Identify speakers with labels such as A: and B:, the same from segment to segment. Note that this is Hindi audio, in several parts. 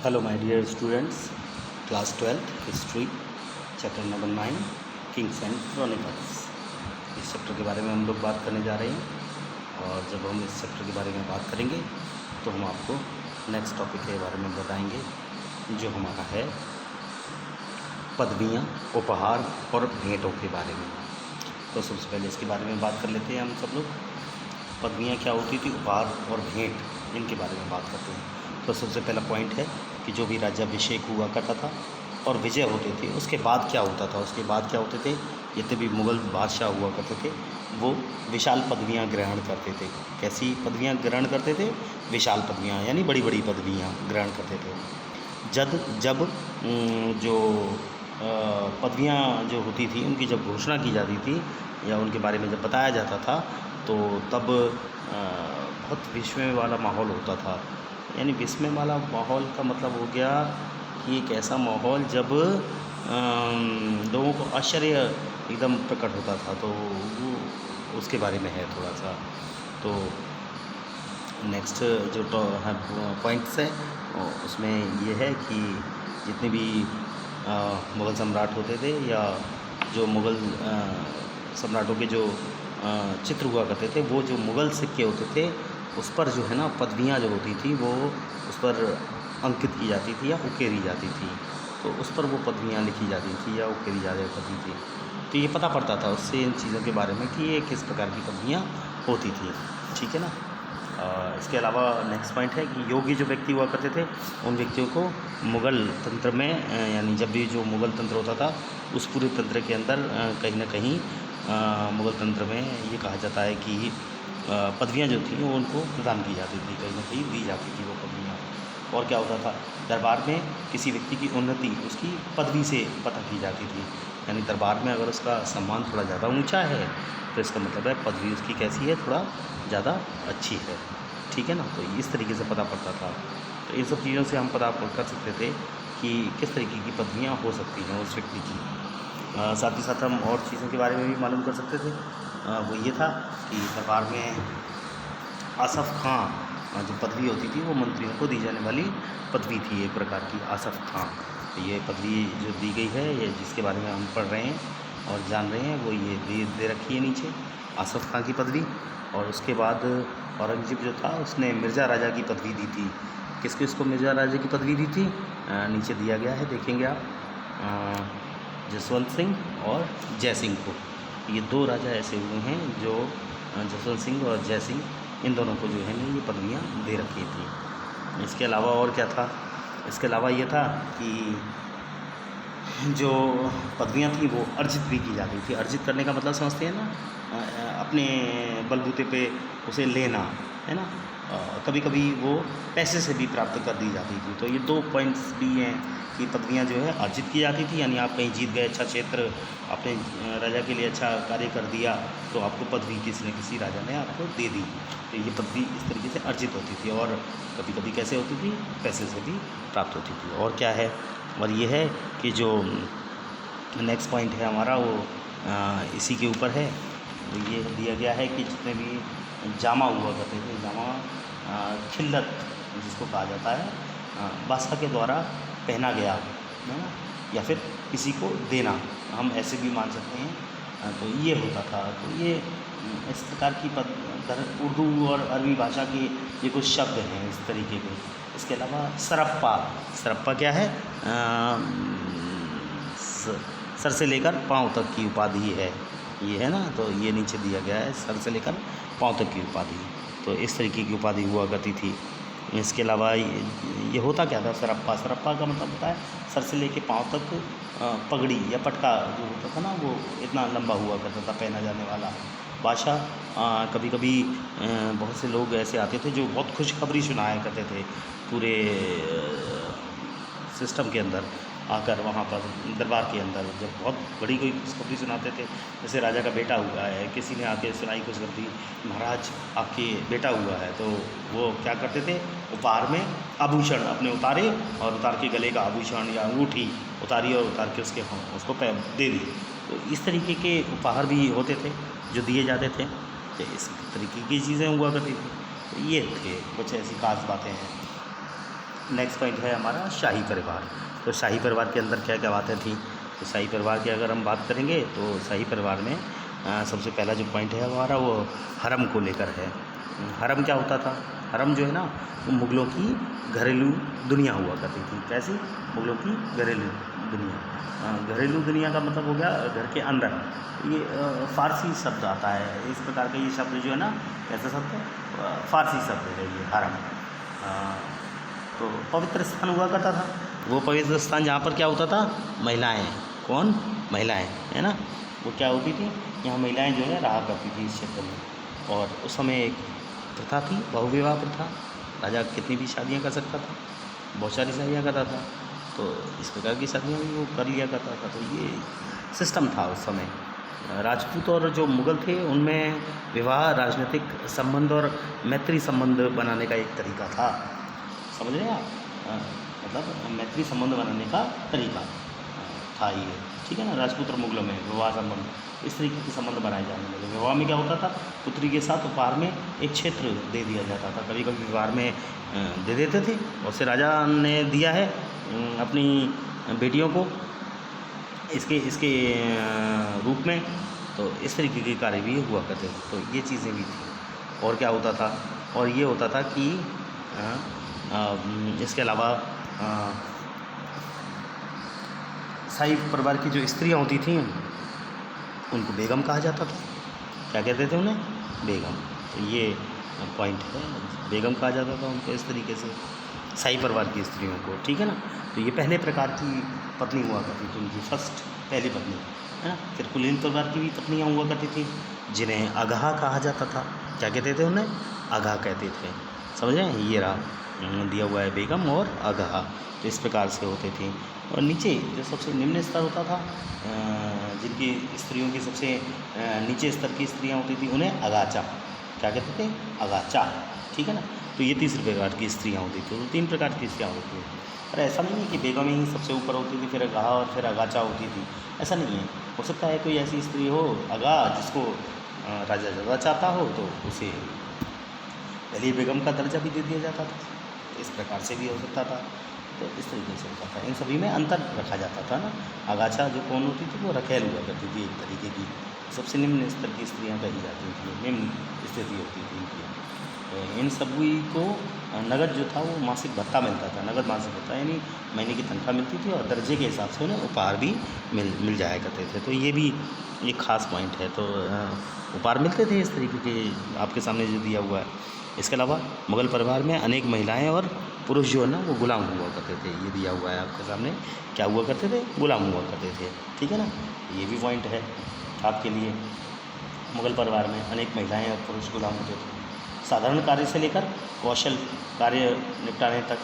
A: Hello my dear students, class 12th history chapter number 9 kings and chronicles. इस चैप्टर के बारे में हम लोग बात करने जा रहे हैं। और जब हम इस चैप्टर के बारे में बात करेंगे तो हम आपको नेक्स्ट टॉपिक के बारे में बताएंगे, जो हमारा है पदवियाँ, उपहार और भेंटों के बारे में। तो सबसे पहले इसके बारे में बात कर लेते हैं हम सब लोग। पदवियाँ क्या होती थी, उपहार और भेंट, इनके बारे में बात करते हैं। तो सबसे पहला पॉइंट है कि जो भी राज्याभिषेक हुआ करता था और विजय होते थे, उसके बाद क्या होता था, उसके बाद क्या होते थे, जितने भी मुग़ल बादशाह हुआ करते थे वो विशाल पदवियाँ ग्रहण करते थे। कैसी पदवियाँ ग्रहण करते थे? विशाल पदवियाँ, यानी बड़ी बड़ी पदवियाँ ग्रहण करते थे। जब जो पदवियाँ जो होती थी उनकी जब घोषणा की जाती थी या उनके बारे में जब बताया जाता था तो तब बहुत विस्मय वाला माहौल होता था। यानी विस्मय वाला माहौल का मतलब हो गया कि एक ऐसा माहौल जब लोगों को आश्चर्य एकदम प्रकट होता था। तो वो उसके बारे में है थोड़ा सा। तो नेक्स्ट जो पॉइंट्स है उसमें ये है कि जितने भी मुग़ल सम्राट होते थे या जो मुग़ल सम्राटों के जो चित्र हुआ करते थे, वो जो मुग़ल सिक्के होते थे उस पर जो है ना पदवियाँ जो होती थी वो उस पर अंकित की जाती थी या उकेरी जाती थी। तो उस पर वो पदवियाँ लिखी जाती थी या उकेरी जाती थी। तो ये पता पड़ता था उससे इन चीज़ों के बारे में कि ये किस प्रकार की पदवियाँ होती थी। ठीक है ना। इसके अलावा नेक्स्ट पॉइंट है कि योग्य जो व्यक्ति हुआ करते थे उन व्यक्तियों को मुग़ल तंत्र में यानी जब भी जो मुग़ल तंत्र होता था उस पूरे तंत्र के अंदर कहीं ना कहीं मुग़ल तंत्र में ये कहा जाता है कि पदवियाँ जो थी वो उनको प्रदान की जाती थी, कहीं ना कहीं दी जाती थी वो पदवियाँ। और क्या होता था, दरबार में किसी व्यक्ति की उन्नति उसकी पदवी से पता की जाती थी। यानी दरबार में अगर उसका सम्मान थोड़ा ज़्यादा ऊंचा है तो इसका मतलब है पदवी उसकी कैसी है, थोड़ा ज़्यादा अच्छी है। ठीक है ना। तो इस तरीके से पता पड़ता था। तो इन सब चीज़ों से हम पता कर सकते थे कि किस तरीके की पदवियाँ हो सकती हैं उस व्यक्ति की। साथ ही साथ हम और चीज़ों के बारे में भी मालूम कर सकते थे। वो ये था कि दरबार में आसफ़ खां जो पदवी होती थी वो मंत्रियों को दी जाने वाली पदवी थी, एक प्रकार की आसफ़ खां। ये पदवी जो दी गई है, ये जिसके बारे में हम पढ़ रहे हैं और जान रहे हैं, वो ये दे रखी है नीचे, आसफ़ खां की पदवी। और उसके बाद औरंगज़ेब जो था उसने मिर्ज़ा राजा की पदवी दी थी। किसको मिर्ज़ा राजा की पदवी दी थी? नीचे दिया गया है, देखेंगे आप, जसवंत सिंह और जय सिंह को। ये दो राजा ऐसे हुए हैं जो जसवंत सिंह और जय सिंह, इन दोनों को जो है ना ये पदवियाँ दे रखी थी। इसके अलावा और क्या था? इसके अलावा ये था कि जो पदवियाँ थी वो अर्जित भी की जाती थी। अर्जित करने का मतलब समझते हैं ना, अपने बलबूते पे उसे लेना, है ना। कभी कभी वो पैसे से भी प्राप्त कर दी जाती थी। तो ये दो पॉइंट्स भी हैं कि पदवियाँ जो है अर्जित की जाती थी, यानी आप कहीं जीत गए, अच्छा क्षेत्र अपने राजा के लिए अच्छा कार्य कर दिया तो आपको पदवी किसी न किसी राजा ने आपको दे दी। तो ये पदवी इस तरीके से अर्जित होती थी। और कभी कभी कैसे होती थी? पैसे से भी प्राप्त होती थी। और क्या है? और ये है कि जो नेक्स्ट पॉइंट है हमारा वो इसी के ऊपर है। तो ये दिया गया है कि जितने भी जामा हुआ करते थे, जामा खिल्लत जिसको कहा जाता है, बादशाह के द्वारा पहना गया, है ना, या फिर किसी को देना, हम ऐसे भी मान सकते हैं। तो ये होता था। तो ये इस प्रकार की उर्दू और अरबी भाषा के ये कुछ शब्द हैं इस तरीके के। इसके अलावा सरप्पा क्या है? सर से लेकर पाँव तक की उपाधि है, ये है ना। तो ये नीचे दिया गया है, सर से लेकर पाँव तक की उपाधि। तो इस तरीके की उपाधि हुआ करती थी। इसके अलावा ये होता क्या था? सरप्पा का मतलब होता है सर से लेके पाँव तक पगड़ी या पटका जो होता था ना, वो इतना लंबा हुआ करता था पहना जाने वाला। बादशाह कभी कभी बहुत से लोग ऐसे आते थे जो बहुत खुशखबरी सुनाया करते थे पूरे सिस्टम के अंदर आकर, वहाँ पर दरबार के अंदर जब बहुत बड़ी कोई खुशखबरी सुनाते थे, जैसे राजा का बेटा हुआ है, किसी ने आके सुनाई खुशखबरी, महाराज आपके बेटा हुआ है, तो वो क्या करते थे? उपहार में आभूषण अपने उतारे और उतार के गले का आभूषण या अंगूठी उतारी और उतार के उसको दे दी। तो इस तरीके के उपहार भी होते थे जो दिए जाते थे। तो इस तरीके की चीज़ें हुआ करती थी। तो ये थे कुछ ऐसी खास बातें हैं। नेक्स्ट पॉइंट है हमारा शाही परिवार। तो शाही परिवार के अंदर क्या क्या बातें थी, तो शाही परिवार की अगर हम बात करेंगे तो शाही परिवार में सबसे पहला जो पॉइंट है हमारा वो हरम को लेकर है। हरम क्या होता था, हरम जो है ना वो मुग़लों की घरेलू दुनिया हुआ करती थी। कैसी? मुग़लों की घरेलू दुनिया। घरेलू दुनिया का मतलब हो गया घर के अंदर। ये फ़ारसी शब्द आता है इस प्रकार का, ये शब्द जो है ना कैसा शब्द है, फ़ारसी शब्द है ये हरम। तो पवित्र स्थान हुआ करता था, वो पवित्र स्थान जहाँ पर क्या होता था, महिलाएं, कौन? महिलाएं, है ना, वो क्या होती थी, यहाँ महिलाएं जो है रहा करती थी इस क्षेत्र में। और उस समय एक प्रथा थी, बहुविवाह प्रथा। राजा कितनी भी शादियाँ कर सकता था, बहुत सारी शादियाँ करता था, तो इस प्रकार की शादियाँ भी वो कर लिया करता था। तो ये सिस्टम था उस समय। राजपूत और जो मुग़ल थे उनमें विवाह राजनीतिक संबंध और मैत्री संबंध बनाने का एक तरीका था। समझ रहे हैं आप? मतलब मैत्री संबंध बनाने का तरीका था ये, ठीक है ना। राजपूत और मुग़लों में विवाह संबंध, इस तरीके के संबंध बनाए जाने लगे। विवाह में क्या होता था, पुत्री के साथ उपहार में एक क्षेत्र दे दिया जाता था। कभी कभी विवाह में दे देते थे, और से राजा ने दिया है अपनी बेटियों को इसके इसके रूप में। तो इस तरीके के कार्य भी हुआ करते थे। तो ये चीज़ें भी थी। और क्या होता था, और ये होता था कि इसके अलावा शाही परिवार की जो स्त्रियाँ होती थीं उनको बेगम कहा जाता था। क्या कहते थे उन्हें? बेगम। तो ये पॉइंट है, बेगम कहा जाता था उनको इस तरीके से, शाही परिवार की स्त्रियों को, ठीक है ना। तो ये पहले प्रकार की पत्नी हुआ करती थी उनकी, फर्स्ट पहली पत्नी, है ना। फिर कुलीन परिवार की भी पत्नियाँ हुआ करती थी जिन्हें अगहा कहा जाता था। क्या कहते थे उन्हें? अगहा कहते थे। समझ रहे हैं? ये रहा दिया हुआ है बेगम और अगहा। तो इस प्रकार से होते थे। और नीचे जो सबसे निम्न स्तर होता था, जिनकी स्त्रियों की सबसे नीचे स्तर की स्त्रियाँ होती थी उन्हें अगाचा। क्या कहते थे? अगाचा, ठीक है ना। तो ये तीसरे प्रकार की स्त्रियाँ होती थी। तो 3 प्रकार की स्त्रियाँ होती हैं। पर ऐसा नहीं है कि बेगम ही सबसे ऊपर होती थी, फिर अगहा और फिर अगाचा होती थी, ऐसा नहीं है। हो सकता है कोई ऐसी स्त्री हो अगा जिसको राजा ज़्यादा चाहता हो, तो उसे पहले बेगम का दर्जा भी दे दिया जाता था। इस प्रकार से भी हो सकता था। तो इस तरीके से होता था। इन सभी में अंतर रखा जाता था ना। अगाचा जो कौन होती थी वो रखेल हुआ करती थी एक तरीके की, सबसे निम्न स्तर की स्त्रियाँ कही जाती थी, निम्न स्थिति होती थी इनकी। इन सभी को नगद जो था वो मासिक भत्ता मिलता था, नगद मासिक भत्ता यानी महीने की तनख्वाह मिलती थी, और दर्जे के हिसाब से उन्हें उपहार भी मिल जाया करते थे। तो ये भी एक ख़ास पॉइंट है। तो उपहार मिलते थे इस तरीके के, आपके सामने जो दिया हुआ है। इसके अलावा मुग़ल परिवार में अनेक महिलाएं और पुरुष जो है ना वो गुलाम हुआ करते थे। ये दिया हुआ है आपके सामने, क्या हुआ करते थे? गुलाम हुआ करते थे, ठीक है ना। ये भी पॉइंट है आपके लिए। मुग़ल परिवार में अनेक महिलाएं और पुरुष गुलाम होते थे। साधारण कार्य से लेकर कौशल कार्य निपटाने तक,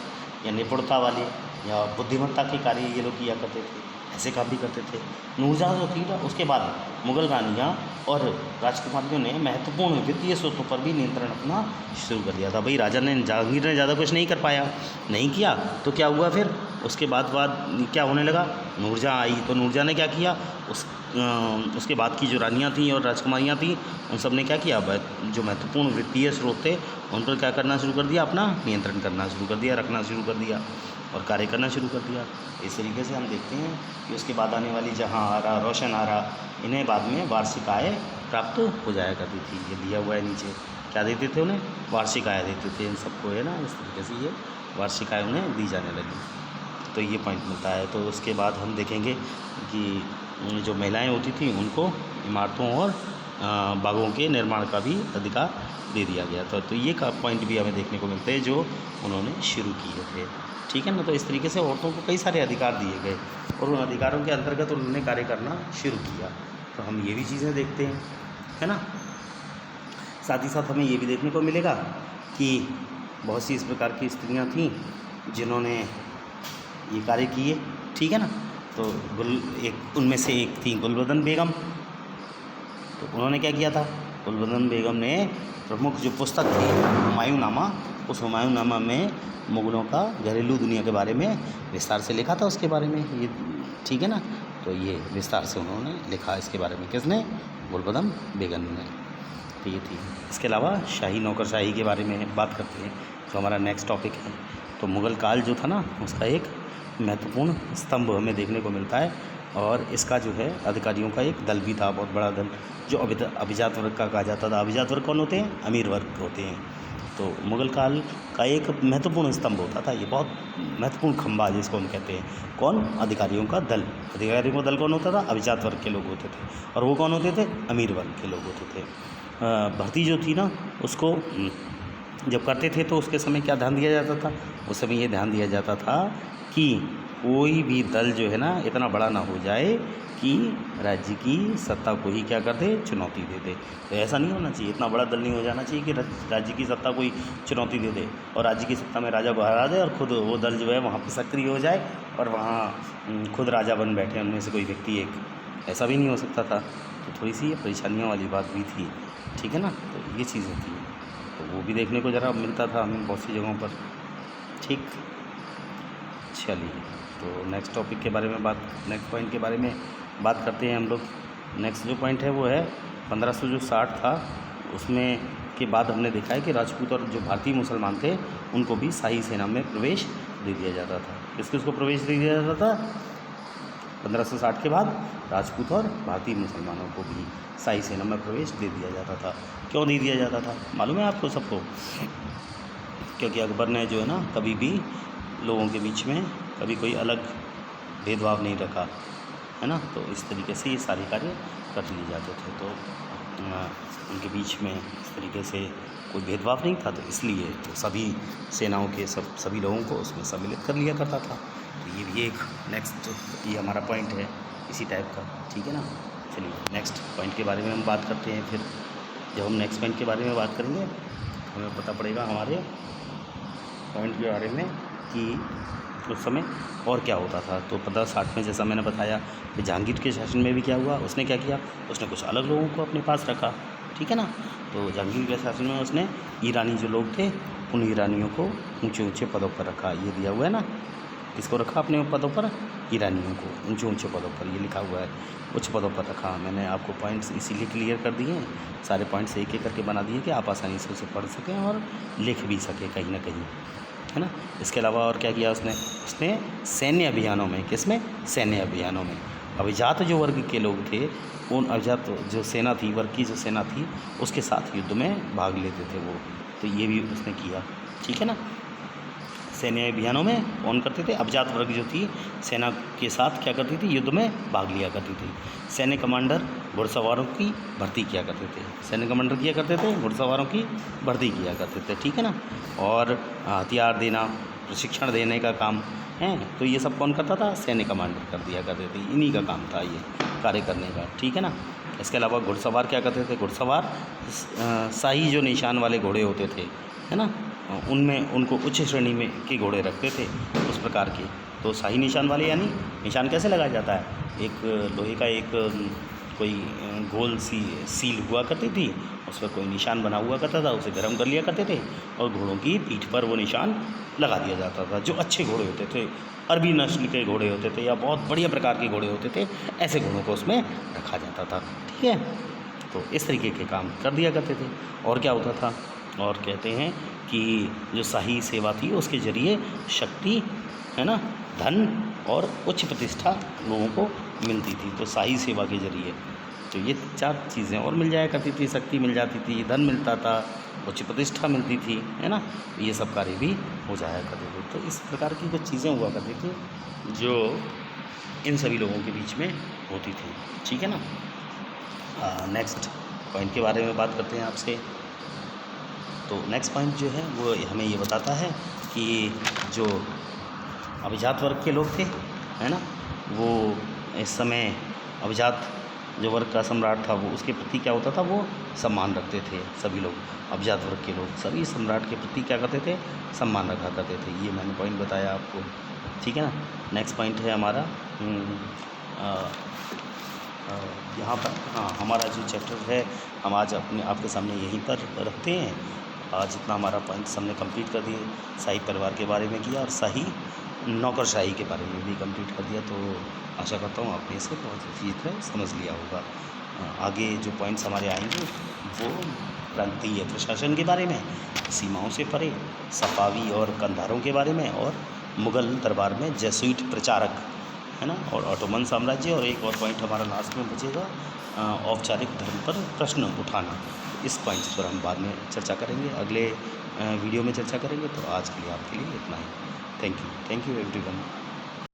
A: या निपुणता वाले या बुद्धिमत्ता के कार्य ये लोग किया करते थे, ऐसे काम भी करते थे। नूरजहाँ जो थी ना, उसके बाद मुग़ल रानियाँ और राजकुमारियों ने महत्वपूर्ण वित्तीय स्रोतों पर भी नियंत्रण अपना शुरू कर दिया था। भाई राजा ने, जहांगीर ने ज़्यादा कुछ नहीं कर पाया, नहीं किया, तो क्या हुआ फिर उसके बाद क्या होने लगा? नूरजहाँ आई। तो नूरजहाँ ने क्या किया, उसके बाद की जो रानियाँ थीं और राजकुमारियाँ थीं उन सब ने क्या किया, जो महत्वपूर्ण वित्तीय स्रोत थे उन पर क्या करना शुरू कर दिया, अपना नियंत्रण करना शुरू कर दिया, रखना शुरू कर दिया और कार्य करना शुरू कर दिया। इस तरीके से हम देखते हैं कि उसके बाद आने वाली जहांआरा, रोशनआरा, इन्हें बाद में वार्षिक आय प्राप्त हो जाया करती थी। ये दिया हुआ है नीचे, क्या देते थे उन्हें? वार्षिक आय देते थे इन सबको, है ना। इस तरीके से ये वार्षिक आय उन्हें दी जाने लगी। तो ये पॉइंट मिलता है। तो उसके बाद हम देखेंगे कि जो महिलाएं होती थीं उनको इमारतों और बागों के निर्माण का भी अधिकार दे दिया गया था। तो ये का पॉइंट भी हमें देखने को मिलते हैं जो उन्होंने शुरू किए थे, ठीक है ना। तो इस तरीके से औरतों को कई सारे अधिकार दिए गए और उन अधिकारों के अंतर्गत उन्होंने कार्य करना शुरू किया। तो हम ये भी चीज़ें देखते हैं, है ना। साथ ही साथ हमें ये भी देखने को मिलेगा कि बहुत सी इस प्रकार की स्त्रियाँ थीं जिन्होंने ये कार्य किए, ठीक है ना। तो उनमें से एक थी गुलबदन बेगम। तो उन्होंने क्या किया था? गुलबदन बेगम ने प्रमुख जो पुस्तक थी हुमायूंनामा, उस हुमायूंनामा में मुग़लों का घरेलू दुनिया के बारे में विस्तार से लिखा था, उसके बारे में ये, ठीक है ना। तो ये विस्तार से उन्होंने लिखा इसके बारे में, किसने? गुलबदन बेगम ने। तो ये थी। इसके अलावा शाही नौकरशाही के बारे में बात करते हैं, जो हमारा नेक्स्ट टॉपिक है। तो मुग़ल काल जो था ना, उसका एक महत्वपूर्ण स्तंभ हमें देखने को मिलता है। और इसका जो है अधिकारियों का एक दल भी था, बहुत बड़ा दल, जो अभिजात वर्ग का कहा जाता था। अभिजात वर्ग कौन होते हैं? अमीर वर्ग होते हैं। तो मुग़ल काल का एक महत्वपूर्ण स्तंभ होता था, ये बहुत महत्वपूर्ण खंभा जिसको हम कहते हैं। कौन? अधिकारियों का दल। अधिकारियों का दल कौन होता था? अभिजात वर्ग के लोग होते थे। और वो कौन होते थे? अमीर वर्ग के लोग होते थे। भर्ती जो थी ना, उसको जब करते थे तो उसके समय क्या ध्यान दिया जाता था? उस समय ये ध्यान दिया जाता था कि कोई भी दल जो है ना, इतना बड़ा ना हो जाए कि राज्य की सत्ता को ही क्या कर दे? चुनौती दे दे। तो ऐसा नहीं होना चाहिए, इतना बड़ा दल नहीं हो जाना चाहिए कि राज्य की सत्ता कोई चुनौती दे दे और राज्य की सत्ता में राजा को हरा दे और खुद वो दल जो है वहाँ पर सक्रिय हो जाए और वहाँ खुद राजा बन बैठे उनमें से कोई व्यक्ति एक। ऐसा भी नहीं हो सकता था। तो थोड़ी सी ये परेशानियों वाली बात भी थी, ठीक है ना। तो ये चीज़ें थी, तो वो भी देखने को ज़रा मिलता था हमें बहुत सी जगहों पर, ठीक। चलिए, तो नेक्स्ट टॉपिक के बारे में नेक्स्ट पॉइंट के बारे में बात करते हैं हम लोग। नेक्स्ट जो पॉइंट है वो है 1560 था, उसमें के बाद हमने देखा है कि राजपूत और जो भारतीय मुसलमान थे उनको भी शाही सेना में प्रवेश दे दिया जाता था। किस किस को प्रवेश दे दिया जाता था? 1560 के बाद राजपूत और भारतीय मुसलमानों को भी शाही सेना में प्रवेश दे दिया जाता था। क्यों दे दिया जाता था मालूम है आपको सबको? क्योंकि अकबर ने जो है ना, कभी भी लोगों के बीच में कभी कोई अलग भेदभाव नहीं रखा, है ना। तो इस तरीके से ये सारे कार्य कर लिए जाते थे। तो उनके बीच में इस तरीके से कोई भेदभाव नहीं था, तो इसलिए तो सभी सेनाओं के सभी लोगों को उसमें सम्मिलित कर लिया करता था। तो ये भी एक नेक्स्ट ये हमारा पॉइंट है इसी टाइप का, ठीक है ना। चलिए, नेक्स्ट पॉइंट के बारे में हम बात करते हैं। फिर जब हम नेक्स्ट पॉइंट के बारे में बात करेंगे तो हमें पता पड़ेगा हमारे पॉइंट के बारे में कि उस समय और क्या होता था। तो 1560 में जैसा मैंने बताया कि जहांगीर के शासन में भी क्या हुआ, उसने क्या किया? उसने कुछ अलग लोगों को अपने पास रखा, ठीक है ना। तो जहांगीर के शासन में उसने ईरानी जो लोग थे उन ईरानियों को ऊंचे ऊंचे पदों पर रखा। ये दिया हुआ है ना, किसको रखा अपने पदों पर? ईरानियों को ऊंचे ऊंचे पदों पर, ये लिखा हुआ है, उच्च पदों पर रखा। मैंने आपको पॉइंट्स इसीलिए क्लियर कर दिए हैं, सारे पॉइंट्स एक एक करके बना दिए कि आप आसानी से उसे पढ़ सकें और लिख भी सकें कहीं ना कहीं, है ना। इसके अलावा और क्या किया उसने? सैन्य अभियानों में, किसमें? सैन्य अभियानों में अभिजात जो वर्ग के लोग थे, उन अभिजात जो सेना थी, वर्ग की जो सेना थी, उसके साथ युद्ध में भाग लेते थे वो। तो ये भी उसने किया, ठीक है ना। सैन्य अभियानों में कौन करते थे? अभिजात वर्ग जो थी सेना के साथ क्या करती थी? युद्ध में भाग लिया करती थी। सैन्य कमांडर घुड़सवारों की भर्ती किया करते थे। सैन्य कमांडर किया करते थे, घुड़सवारों की भर्ती किया करते थे, ठीक है ना। और हथियार देना, प्रशिक्षण देने का काम है, तो ये सब कौन करता था? सैन्य कमांडर कर दिया करते थे। इन्हीं का काम था ये कार्य करने का, ठीक है ना। इसके अलावा घुड़सवार क्या करते थे? घुड़सवार शाही जो निशान वाले घोड़े होते थे, है ना, उनमें उनको उच्च श्रेणी में के घोड़े रखते थे उस प्रकार के। तो शाही निशान वाले, यानी निशान कैसे लगाया जाता है? एक लोहे का एक कोई गोल सी सील हुआ करती थी, उस पर कोई निशान बना हुआ करता था, उसे गर्म कर लिया करते थे और घोड़ों की पीठ पर वो निशान लगा दिया जाता था। जो अच्छे घोड़े होते थे, अरबी नस्ल के घोड़े होते थे या बहुत बढ़िया प्रकार के घोड़े होते थे, ऐसे घोड़ों को उसमें रखा जाता था, ठीक है। तो इस तरीके के काम कर दिया करते थे। और क्या होता था? और कहते हैं कि जो शाही सेवा थी उसके ज़रिए शक्ति, है ना, धन और उच्च प्रतिष्ठा लोगों को मिलती थी। तो शाही सेवा के ज़रिए तो ये 4 चीज़ें और मिल जाया करती थी, शक्ति मिल जाती थी, धन मिलता था, उच्च प्रतिष्ठा मिलती थी, है ना। तो ये सब कार्य भी हो जाया करते थे। तो इस प्रकार की कुछ चीज़ें हुआ करती थी जो इन सभी लोगों के बीच में होती थी, ठीक है ना। नेक्स्ट पॉइंट के बारे में बात करते हैं आपसे। तो नेक्स्ट पॉइंट जो है वो हमें ये बताता है कि जो अभिजात वर्ग के लोग थे, है ना, वो इस समय अभिजात जो वर्ग का सम्राट था वो उसके प्रति क्या होता था? वो सम्मान रखते थे। सभी लोग अभिजात वर्ग के लोग सभी सम्राट के प्रति क्या करते थे? सम्मान रखा करते थे। ये मैंने पॉइंट बताया आपको, ठीक है ना। नेक्स्ट पॉइंट है हमारा यहाँ पर, हाँ, हमारा जो चैप्टर है हम आज आपके सामने यहीं पर रखते हैं। आज इतना हमारा पॉइंट्स हमने कंप्लीट कर दिए। शाही परिवार के बारे में किया और शाही नौकरशाही के बारे में भी कंप्लीट कर दिया। तो आशा करता हूँ आपने इसे बहुत अच्छी तरह समझ लिया होगा। आगे जो पॉइंट्स हमारे आएंगे वो प्रांतीय प्रशासन के बारे में, सीमाओं से परे, सफावी और कंधारों के बारे में, और मुग़ल दरबार में जेसुइट प्रचारक, है ना, और ऑटोमन साम्राज्य। और एक और पॉइंट हमारा लास्ट में बचेगा, औपचारिक धर्म पर प्रश्न उठाना। इस पॉइंट्स पर हम बाद में चर्चा करेंगे, अगले वीडियो में चर्चा करेंगे। तो आज के लिए आपके लिए इतना ही। Thank you everyone.